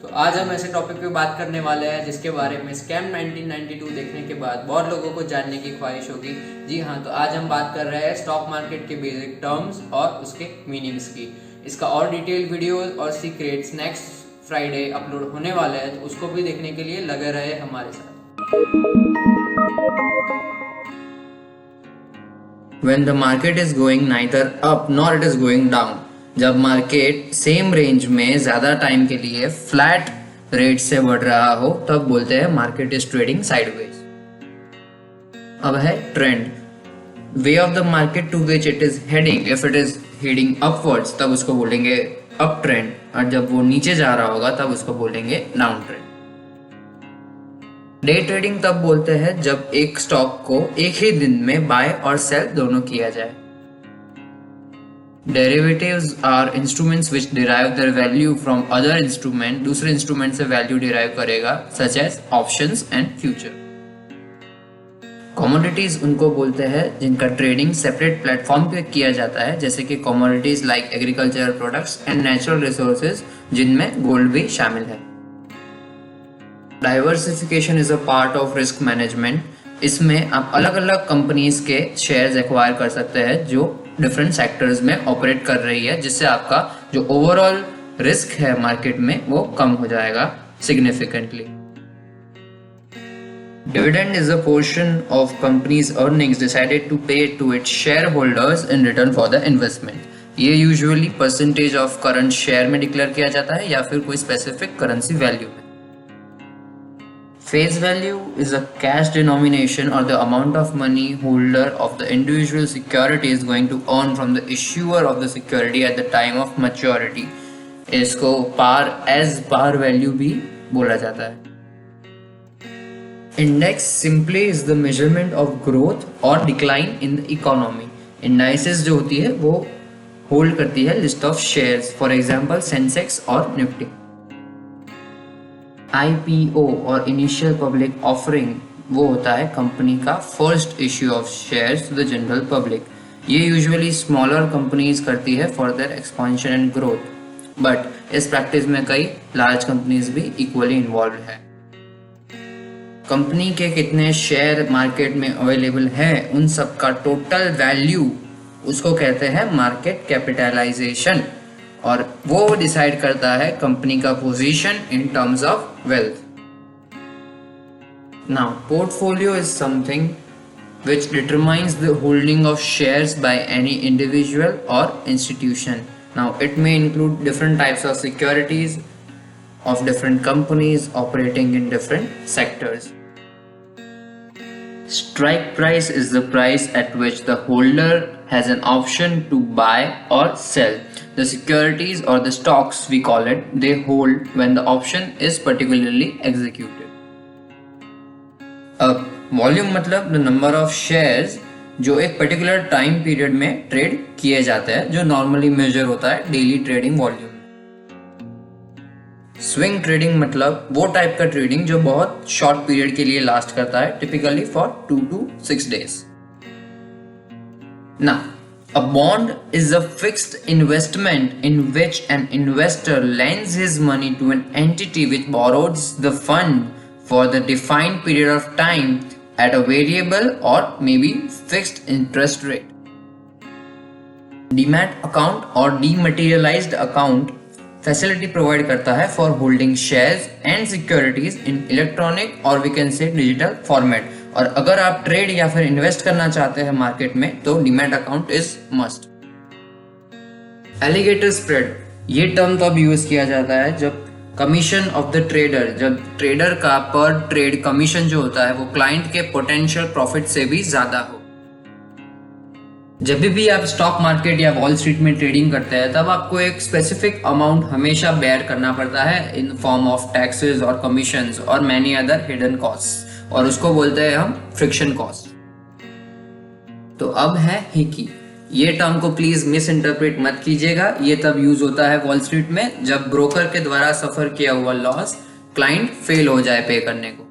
तो आज हम ऐसे टॉपिक पे बात करने वाले हैं जिसके बारे में स्कैम 1992 देखने के बाद बहुत लोगों को जानने की ख्वाहिश होगी। जी हाँ, तो आज हम बात कर रहे हैं स्टॉक मार्केट के बेसिक टर्म्स और उसके मीनिंग्स की। इसका और डिटेल वीडियोस और सीक्रेट्स नेक्स्ट फ्राइडे अपलोड होने वाले हैं, तो उसको भी देखने के लिए लगे रहे हमारे साथ। When the market is going neither up nor it is going down, जब मार्केट सेम रेंज में ज्यादा टाइम के लिए फ्लैट रेट से बढ़ रहा हो तब बोलते हैं मार्केट इज ट्रेडिंग साइडवेज। अब है trend, way of the market to which it is heading. If it is heading upwards तब उसको बोलेंगे अप ट्रेंड, और जब वो नीचे जा रहा होगा तब उसको बोलेंगे डाउन ट्रेंड। डे ट्रेडिंग तब बोलते हैं जब एक स्टॉक को एक ही दिन में बाय और सेल दोनों किया जाए। Derivatives are instruments which derive their value from other instrument, दूसरे इंस्ट्रूमेंट से वैल्यू डिराइव करेगा, such as options and future. Commodities उनको बोलते हैं जिनका ट्रेडिंग सेपरेट प्लेटफॉर्म पे किया जाता है, जैसे कि commodities like agricultural products and natural resources, जिनमें गोल्ड भी शामिल है। Diversification is a part of risk management. इसमें आप अलग अलग कंपनीज के शेयर्स एक्वायर कर सकते हैं जो डिफरेंट सेक्टर्स में ऑपरेट कर रही है, जिससे आपका जो ओवरऑल रिस्क है मार्केट में वो कम हो जाएगा significantly. Dividend is a portion of companies earnings decided to pay to its share holders in return for the investment. ये usually percentage of current share में डिक्लेयर किया जाता है या फिर कोई स्पेसिफिक करेंसी वैल्यू में। Face value is a cash denomination or the amount of money holder of the individual security is going to earn from the issuer of the security at the time of maturity. इसको par value भी बोला जाता है। Index simply is the measurement of growth or decline in the economy. Indices जो होती है वो hold करती है list of shares, for example Sensex और निफ्टी। IPO और इनिशियल पब्लिक ऑफरिंग वो होता है कंपनी का first issue of shares to the general public. ये यूजुअली स्मॉलर कंपनीज करती है for their expansion and growth, but इस प्रैक्टिस में कई लार्ज कंपनीज भी इक्वली इन्वॉल्व है। कंपनी के कितने शेयर मार्केट में अवेलेबल है उन सब का टोटल वैल्यू उसको कहते हैं मार्केट कैपिटलाइजेशन, और वो डिसाइड करता है कंपनी का position in terms of wealth. Now portfolio is something which determines the holding of shares by any individual or institution. Now it may include different types of securities of different companies operating in different sectors. Strike price is the price at which the holder has an option to buy or sell the securities or the stocks, we call it, they hold when the option is particularly executed. अब volume मतलब the number of shares जो एक particular time period में trade किए जाते हैं, जो normally major होता है daily trading volume. Swing trading मतलब वो टाइप का ट्रेडिंग जो बहुत शॉर्ट पीरियड के लिए लास्ट करता है, typically for 2 to 6 days. Now, a bond is a fixed investment in which an investor lends his money to an entity which borrows the fund for the defined period of time at a variable or maybe fixed interest rate. Demat account or dematerialized account facility provide करता है for holding shares and securities in electronic or we can say digital format. और अगर आप trade या फिर invest करना चाहते हैं मार्केट में तो demat account is must. Alligator spread, ये टर्म तो अब यूज किया जाता है जब कमीशन ऑफ द ट्रेडर, जब ट्रेडर का पर ट्रेड कमीशन जो होता है वो क्लाइंट के पोटेंशियल प्रॉफिट से भी ज्यादा हो। जब भी आप स्टॉक मार्केट या वॉल स्ट्रीट में ट्रेडिंग करते हैं तब आपको एक स्पेसिफिक अमाउंट हमेशा बेयर करना पड़ता है इन फॉर्म ऑफ टैक्सेस और कमीशंस और मैनी अदर हिडन कॉस्ट, और उसको बोलते हैं हम फ्रिक्शन कॉस्ट। तो अब है हिकी, ये टर्म को प्लीज मिस इंटरप्रेट मत कीजिएगा। ये तब यूज होता है वॉल स्ट्रीट में जब ब्रोकर के द्वारा सफर किया हुआ लॉस क्लाइंट फेल हो जाए पे करने को।